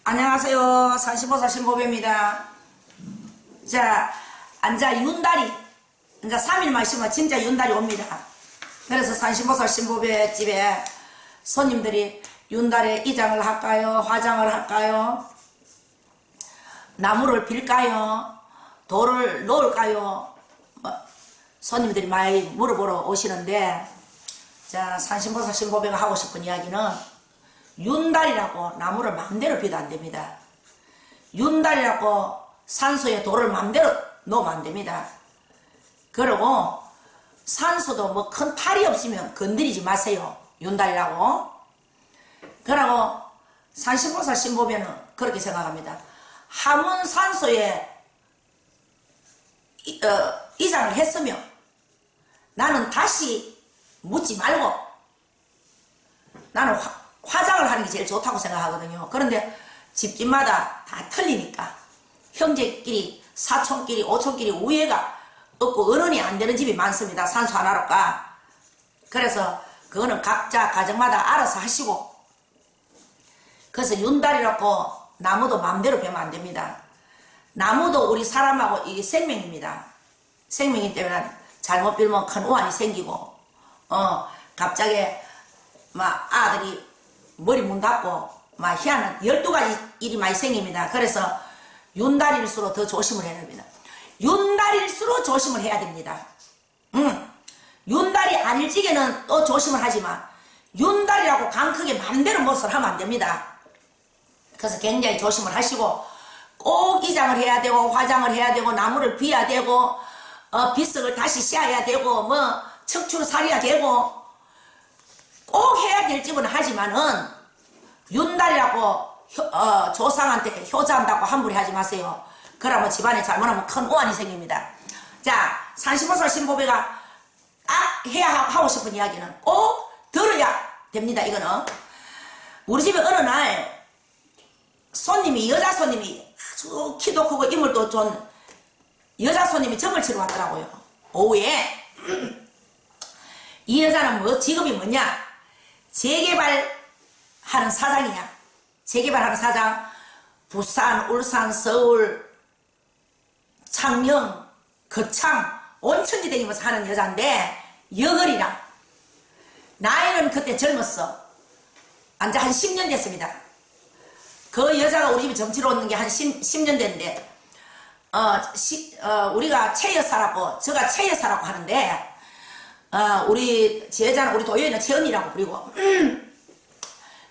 안녕하세요. 산신보살 신보배입니다. 자, 앉아 윤달이, 이제 3일만 있으면 진짜 윤달이 옵니다. 그래서 산신보살 신보배 집에 손님들이 윤달에 이장을 할까요? 화장을 할까요? 나무를 빌까요? 돌을 놓을까요? 손님들이 많이 물어보러 오시는데, 자, 산신보살 신보배가 하고 싶은 이야기는 윤달이라고 나무를 마음대로 비도 안 됩니다. 윤달이라고 산소에 돌을 마음대로 놓으면 안 됩니다. 그리고 산소도 뭐 큰 탈이 없으면 건드리지 마세요. 윤달이라고. 그러고 산신보살 신보배는 그렇게 생각합니다. 하문 산소에 이장을 했으면 나는 다시 묻지 말고 나는 화장을 하는 게 제일 좋다고 생각하거든요. 그런데 집집마다 다 틀리니까 형제끼리, 사촌끼리, 오촌끼리 우애가 없고 어른이 안 되는 집이 많습니다. 산소 하나로까. 그래서 그거는 각자 가정마다 알아서 하시고, 그래서 윤달이라고 나무도 마음대로 베면 안 됩니다. 나무도 우리 사람하고 이게 생명입니다. 생명이기 때문에 잘못 빌면 큰 우환이 생기고, 갑자기 막 아들이 머리 문 닫고 막 희한한 12가지 일이 많이 생깁니다. 그래서 윤달일수록 더 조심을 해야 됩니다. 윤달일수록 조심을 해야 됩니다. 윤달이 아닐지게는 또 조심을 하지만 윤달이라고 강크게 맘대로 못을 하면 안 됩니다. 그래서 굉장히 조심을 하시고 꼭 이장을 해야 되고 화장을 해야 되고 나무를 비워야 되고 비석을 다시 씌워야 되고 뭐 척추를 살려야 되고 꼭 해야 될 집은 하지만은 윤달이라고 조상한테 효자한다고 함부로 하지 마세요. 그러면 집안에 잘못하면 큰 오한이 생깁니다. 자, 산신보살 신보배가 딱 해야 하고 싶은 이야기는 꼭 들어야 됩니다. 이거는 우리 집에 어느 날 손님이, 여자 손님이 아주 키도 크고 인물도 좋은 여자 손님이 점을 치러 왔더라고요. 오후에. 이 여자는 뭐 직업이 뭐냐? 재개발하는 사장이냐? 재개발하는 사장. 부산, 울산, 서울, 창녕, 거창 온천지 다니면서 하는 여자인데 여걸이라. 나이는 그때 젊었어. 한 10년 됐습니다. 그 여자가 우리 집에 점치러 오는 게 한 10년 됐는데 우리가 최여사라고, 제가 최여사라고 하는데 우리 제 여자는 우리 도연이는 최언니라고 부르고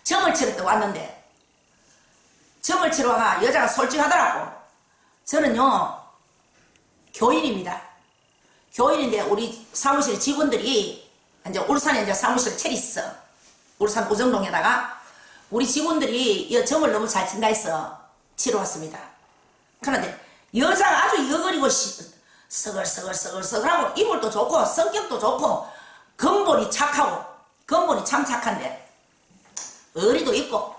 점을 치러 때 왔는데 점을 치러 와가 여자가 솔직하더라고. 저는요 교인입니다. 교인인데 우리 사무실 직원들이 이제 울산에 이제 사무실 차렸어. 울산 우정동에다가 우리 직원들이 이 점을 너무 잘 친다 해서 치러 왔습니다. 그런데 여자가 아주 여거리고 서글서글하고 이물도 좋고 성격도 좋고 근본이 착하고 근본이 참 착한데 의리도 있고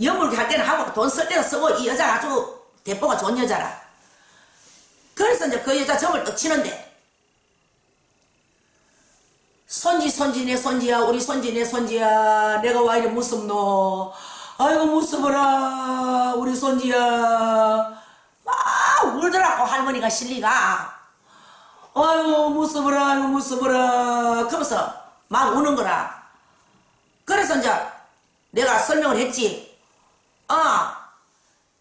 여물게 할 때는 하고 돈 쓸 때는 쓰고 이 여자가 아주 대포가 좋은 여자라. 그래서 이제 그 여자 점을 떡 치는데 손지 내 손지야, 우리 손지 내 손지야, 내가 와 이래 무섭노, 아이고 무서워라 우리 손지야, 막 울더라고. 할머니가 실리가 아이고 무서워라 아이고 무서워라 그러면서 막 우는 거라. 그래서 이제 내가 설명을 했지.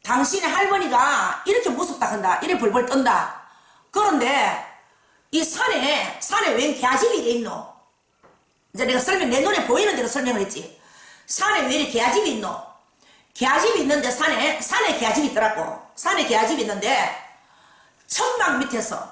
당신의 할머니가 이렇게 무섭다 한다, 이래 벌벌 떤다. 그런데 이 산에 웬 개아집이 돼 있노? 이제 내가 내 눈에 보이는 대로 설명을 했지. 산에 왜 이렇게 개아집이 있노? 개아집이 있는데 산에 개아집이 있더라고. 산에 개아집이 있는데 천막 밑에서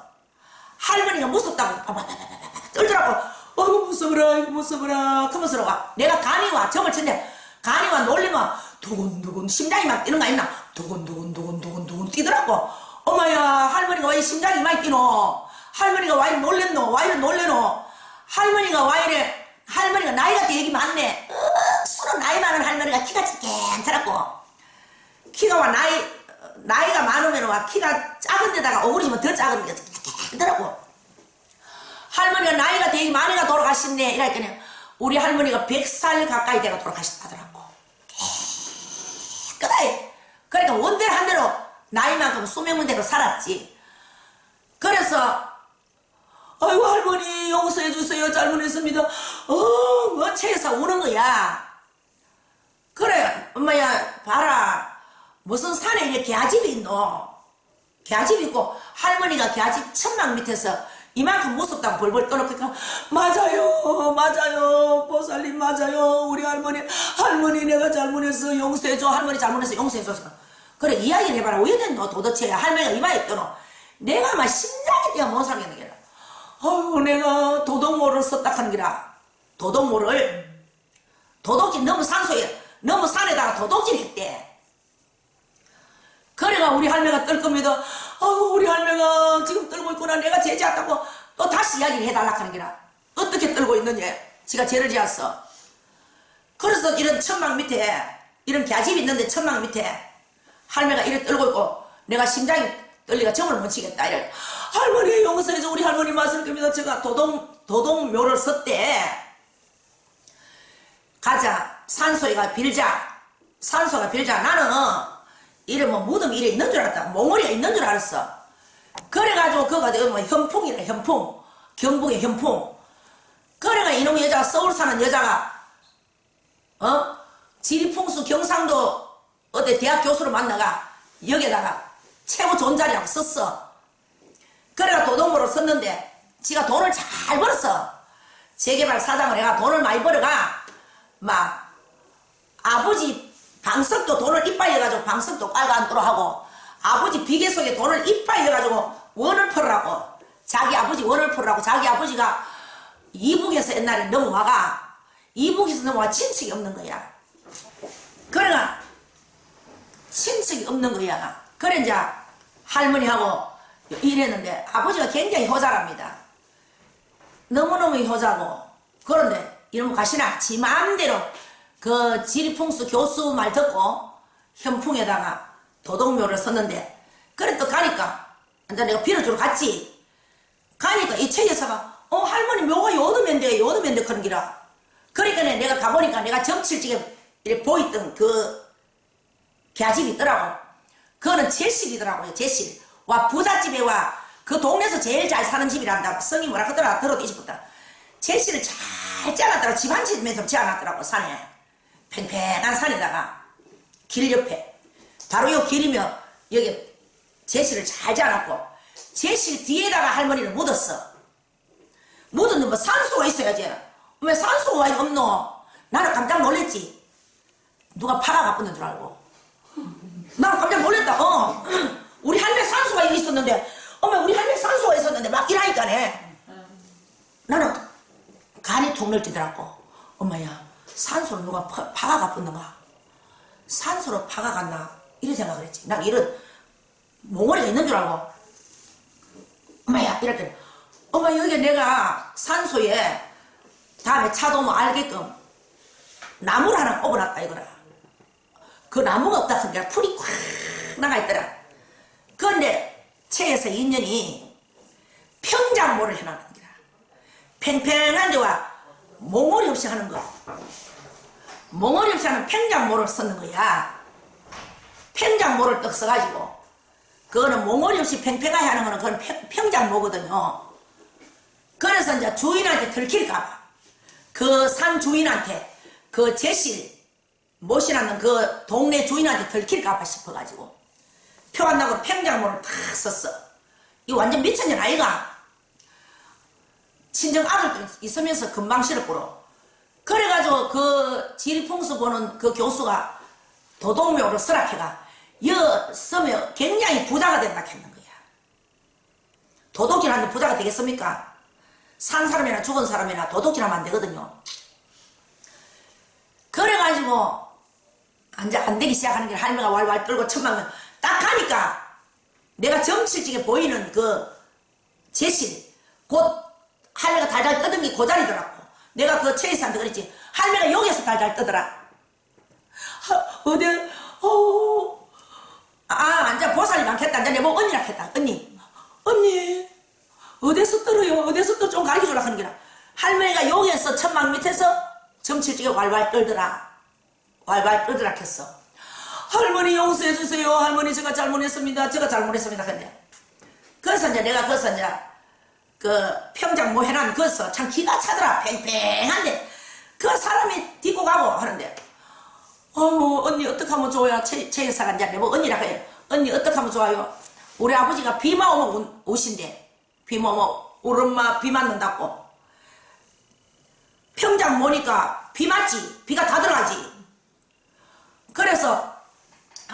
할머니가 무섭다고 바바바바바바 떨더라고. 어이구 무서워라 이거 무서워라 그러면서 내가 간이 와 점을 쳤는데 간이 와 놀리면 두근두근 심장이 막 뛰는 거 아니나 두근두근 뛰더라고. 어머야 할머니가 왜 심장이 많이 뛰노? 할머니가 와 이래 놀랬노? 와 이래 놀래노? 할머니가 와 이래, 할머니가 나이가 되게 많네. 서로 나이 많은 할머니가 키가 괜찮더라고. 키가 와 나이가 많으면 와 키가 작은 데다가 오그리면 더 작은 데가 괜찮더라고. 할머니가 나이가 되게 많이가 돌아가셨네 이랬더니 우리 할머니가 100살 가까이 돼가 돌아가셨다더라고. 깨끗하게 나이만큼 수명문대로 살았지. 그래서 아이고 할머니 용서해 주세요. 잘못했습니다. 뭐 체에서 우는 거야. 그래 엄마야 봐라. 무슨 산에 이렇게 개아집이 있노. 개아집 있고 할머니가 개아집 천막 밑에서 이만큼 무섭다고 벌벌 떠놓고 맞아요 맞아요 보살님 맞아요 우리 할머니 내가 잘못했어 용서해줘. 할머니 잘못했어 용서해줘. 그래 이야기를 해봐라. 왜 됐노 도대체. 할머니가 이마에 떠노. 내가 막 심장이 뛰어 못 살겠는 게라. 아이고 내가 도덕모를 썼다 하는 게라. 도덕모를 도덕질 너무 산에다가 도덕질 했대. 그래가 우리 할매가 떨 겁니다. 아이고 우리 할매가 지금 떨고 있구나. 내가 죄 지었다고 또 다시 이야기를 해달라 하는 게라. 어떻게 떨고 있느냐. 지가 죄를 지었어. 그래서 이런 천막 밑에 이런 개집이 있는데 천막 밑에 할매가 이래 떨고 있고 내가 심장이 떨리가 정을 못 치겠다. 이래 할머니 용서해줘. 우리 할머니 말씀 겁니다. 제가 도동묘를 썼대. 가자 산소가 빌자. 산소가 빌자. 나는 이래 뭐 무덤 이래 있는 줄 알았다. 몽골이가 있는 줄 알았어. 그래가지고 그거가 뭐 현풍이라 현풍. 경북의 현풍. 그래가 이놈 여자가 서울 사는 여자가 지리풍수 경상도 어디 대학 교수로 만나가 여기다가 최고 좋은 자리라고 썼어. 그래가 도동모를 썼는데 지가 돈을 잘 벌었어. 재개발 사장을 해가 돈을 많이 벌어가 막 아버지 방석도 돈을 이빠이 해가지고 방석도 깔고 앉도록 하고 아버지 비계 속에 돈을 이빠이 해가지고 원을 풀으라고 자기 아버지 원을 풀으라고 자기 아버지가 이북에서 옛날에 넘어와가 이북에서 넘어와 친척이 없는 거야. 그래가 친척이 없는 거야. 그래 이제 할머니하고 이랬는데 아버지가 굉장히 효자랍니다. 너무너무 효자고. 그런데 이놈 가시나 지 마음대로 그 지리풍수 교수 말 듣고 현풍에다가 도덕묘를 썼는데 그래 또 가니까 이제 내가 빌어주러 갔지. 가니까 이 최여사가 할머니 묘가 요도면대 그런 기라. 그러니까 내가 가보니까 내가 점칠지게 이렇게 보였던 그 개집이 있더라고. 그거는 제실이더라고요. 제실. 와 부잣집에 와 그 동네에서 제일 잘 사는 집이란다. 성이 뭐라 하더라. 들어도 잊어봤다. 제실을 잘 짜놨더라. 집 한 채면서 지어놨더라고. 산에 팽팽한 산에다가 길 옆에 바로 요 길이면 여기 제실을 잘 짜놨고 제실 뒤에다가 할머니를 묻었어. 묻었는데 뭐 산소가 있어야지. 왜 산소가 없노? 나는 깜짝 놀랬지. 누가 파가 가쁘는 줄 알고. 나는 깜짝 놀랬다. 우리 할매 산소가 여기 있었는데 어머 우리 할매 산소가 있었는데 막 이라니까네. 나는 간이 통을 뛰더라고. 엄마야 산소로 누가 파가 가쁘는가? 산소로 파가 갔나? 이런 생각을 했지. 난 이런 몽골이가 있는 줄 알고 엄마야 이랬더니 엄마 여기 내가 산소에 다음에 차도 뭐 알게끔 나무를 하나 꼽아놨다 이거라. 그 나무가 없다 하니까 풀이 콱 나가 있더라. 그런데 체에서 인연이 평장모를 해놨는 거야. 팽팽한 데와 몽골이 없이 하는 거. 몽골이 없이 하는 평장모를 썼는 거야. 평장모를 떡 써가지고 그거는 몽골이 없이 팽팽하게 하는 거는 그건 평장모거든요. 그래서 이제 주인한테 들킬까봐 그 산 주인한테 그 제실 모시라는 그 동네 주인한테 들킬까봐 싶어가지고 표 안 나고 평장모를 다 썼어. 이거 완전 미천년 아이가. 친정 아들도 있으면서 금방 실었고로. 그래가지고 그 지리풍수 보는 그 교수가 도동묘로 설악해가 여 쓰면 굉장히 부자가 된다 했는 거야. 도둑질하는데 부자가 되겠습니까? 산 사람이나 죽은 사람이나 도둑질하면 안 되거든요. 그래가지고 이제 안 되기 시작하는 게 할머니가 왈왈 떨고 천막면 딱 가니까 내가 점칠지게 보이는 그 제실 곧 할매가 달달 떠든 게 그 자리더라고. 내가 그 최이사한테 그랬지. 할매가 여기에서 달달 떠더라. 어디 이제 보살이 많겠다. 이제 내보고 언니라 했다. 언니 어디서 떨어요? 어디서 떠? 좀 가르쳐주라 하는 게라. 할머니가 여기에서 천막 밑에서 점칠지게 왈왈 떨더라. 왈왈 떨더라 했어. 할머니 용서해 주세요. 할머니 제가 잘못했습니다. 제가 잘못했습니다. 근데 그래서 이제 내가 그래서 이제 그 평장 뭐 해놨는 거서 참 기가 차더라. 팽팽한데 그 사람이 딛고 가고 하는데 언니 어떻게 하면 좋아요? 최 여사가 이제 내보 언니라 해요. 언니 어떻게 하면 좋아요? 우리 아버지가 비만 오면 오신대. 비만 오면 우리 엄마 비 맞는다고. 평장 모니까 비 맞지? 비가 다 들어가지. 그래서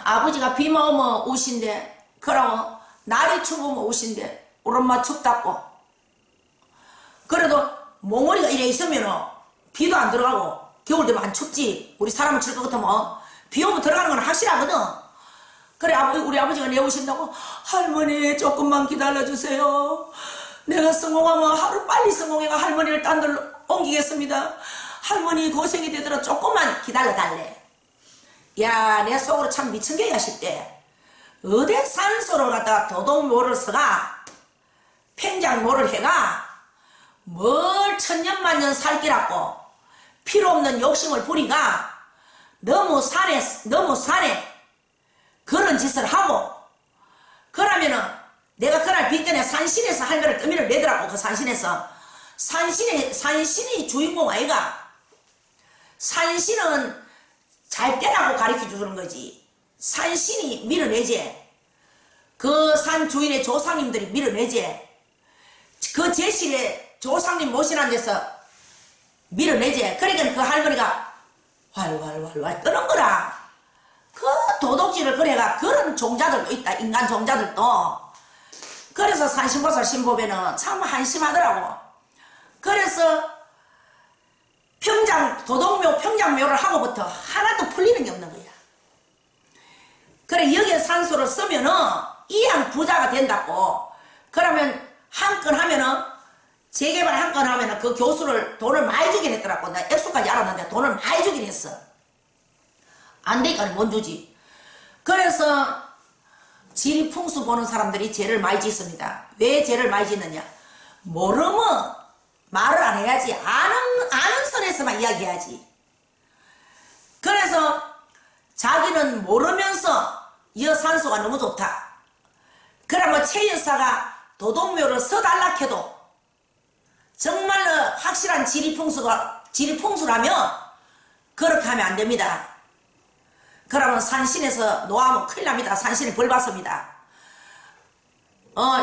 아버지가 비만 오면 오신대. 그러면 날이 추우면 오신대. 우리 엄마 춥다고. 그래도 몽골이가 이래 있으면 비도 안 들어가고 겨울 되면 안 춥지. 우리 사람은 출 것 같으면 비 오면 들어가는 건 확실하거든. 그래 우리 아버지가 내오신다고. 할머니 조금만 기다려주세요. 내가 성공하면 하루 빨리 성공해가 할머니를 딴 데로 옮기겠습니다. 할머니 고생이 되더라. 조금만 기다려달래. 야, 내 속으로 참 미친 게가 싶대. 어디 산소를 갖다가 도둑모를 서가 팽장모를 해가 뭘 천년만년 살기라고 필요 없는 욕심을 부리가 너무 산에 그런 짓을 하고 그러면은 내가 그날 빚전에 산신에서 할머니를 떠미를 내더라고. 그 산신에서 산신이 주인공 아이가. 산신은 잘 때라고 가르쳐 주는 거지. 산신이 밀어내지. 그 산 주인의 조상님들이 밀어내지. 그 제실에 조상님 모시는 데서 밀어내지. 그러니까 그 할머니가 활활활활 뜨는 거라. 그 도둑질을 그래가 그런 종자들도 있다. 인간 종자들도. 그래서 산신보살 신법에는 참 한심하더라고. 그래서 평장묘를 하고부터 하나도 풀리는 게 없는 거야. 그래 여기에 산소를 쓰면은 이양 부자가 된다고. 그러면 한 건 하면은 재개발 한 건 하면은 그 교수를 돈을 많이 주긴 했더라고. 나 액수까지 알았는데 돈을 많이 주긴 했어. 안 되니까 못 주지. 그래서 지리풍수 보는 사람들이 죄를 많이 짓습니다. 왜 죄를 많이 짓느냐? 모르면 말을 안 해야지. 아는 선에서만 이야기해야지. 그래서 자기는 모르면서 여산소가 너무 좋다. 그러면 최 여사가 도둑묘를 서달라 해도 정말로 확실한 지리풍수라면 그렇게 하면 안 됩니다. 그러면 산신에서 노하면 큰일 납니다. 산신에 벌 받습니다.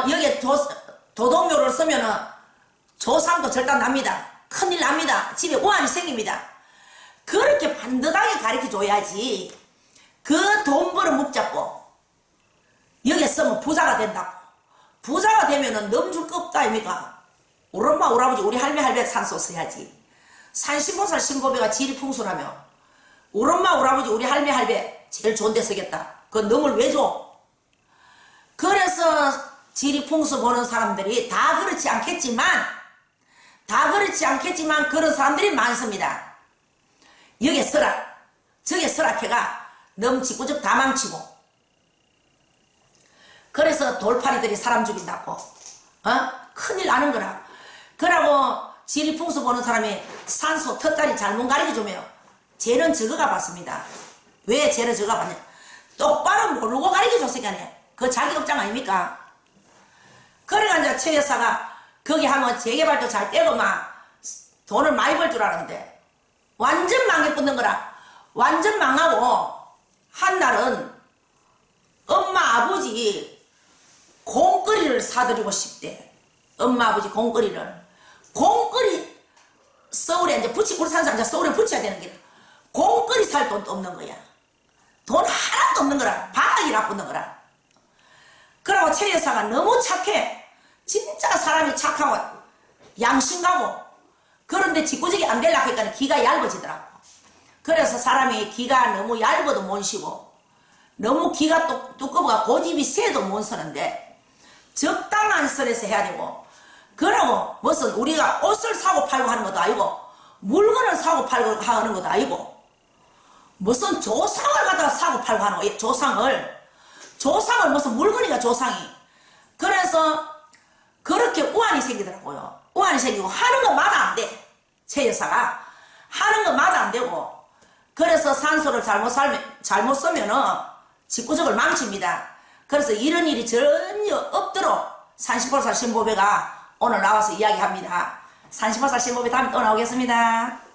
여기에 도둑묘를 쓰면은 조상도 절단 납니다. 큰일 납니다. 집에 우환이 생깁니다. 그렇게 반듯하게 가르쳐 줘야지. 그 돈 벌어 묵잡고 여기에 쓰면 부자가 된다고. 부자가 되면은 넘줄 거 없다 아닙니까? 우리 엄마 우리 아버지 우리 할매 할배 산소 써야지. 산신보살 신보배가 지리풍수라며 우리 엄마 우리 아버지 우리 할매 할배 제일 좋은 데 쓰겠다. 그 넘을 왜 줘? 그래서 지리풍수 보는 사람들이 다 그렇지 않겠지만 그런 사람들이 많습니다. 여기에 서라 저기에 서라 해가 넘치고적 다 망치고. 그래서 돌팔이들이 사람 죽인다고. 큰일 나는 거라. 그러고 지리풍수 보는 사람이 산소 턱다리 잘못 가르쳐주며 죄는 적어가 봤습니다. 왜 죄는 적어가 봤냐? 똑바로 모르고 가르쳐줬으니까 그 자기 업장 아닙니까? 그래가 이제 최 여사가 거기 하면 재개발도 잘 떼고 막 돈을 많이 벌 줄 알았는데 완전 망해 붙는 거라. 완전 망하고 한날은 엄마 아버지 공거리를 사드리고 싶대. 엄마 아버지 공거리를. 공거리 서울에 이제 울산서 이제 서울에 붙여야 되는 게 공거리 살 돈도 없는 거야. 돈 하나도 없는 거라. 바닥이라 붙는 거라. 그러고 최 여사가 너무 착해. 진짜 사람이 착하고 양심가고. 그런데 짓고지기 안 되려고 하니까 기가 얇아지더라고. 그래서 사람이 기가 너무 얇아도 못 쉬고 너무 기가 두꺼워가 고집이 세도 못 서는데 적당한 선에서 해야 되고. 그러고 무슨 우리가 옷을 사고 팔고 하는 것도 아니고 물건을 사고 팔고 하는 것도 아니고 무슨 조상을 갖다가 사고 팔고 하는 거예요. 조상을 무슨 물건이가 조상이. 그래서 그렇게 우환이 생기더라고요. 우환이 생기고 하는 것마다 안 돼. 최 여사가 하는 것마다 안 되고. 그래서 산소를 잘못 쓰면은 집구석을 망칩니다. 그래서 이런 일이 전혀 없도록 산시보살 신보배가 오늘 나와서 이야기합니다. 산시보살 신보배 다음에 또 나오겠습니다.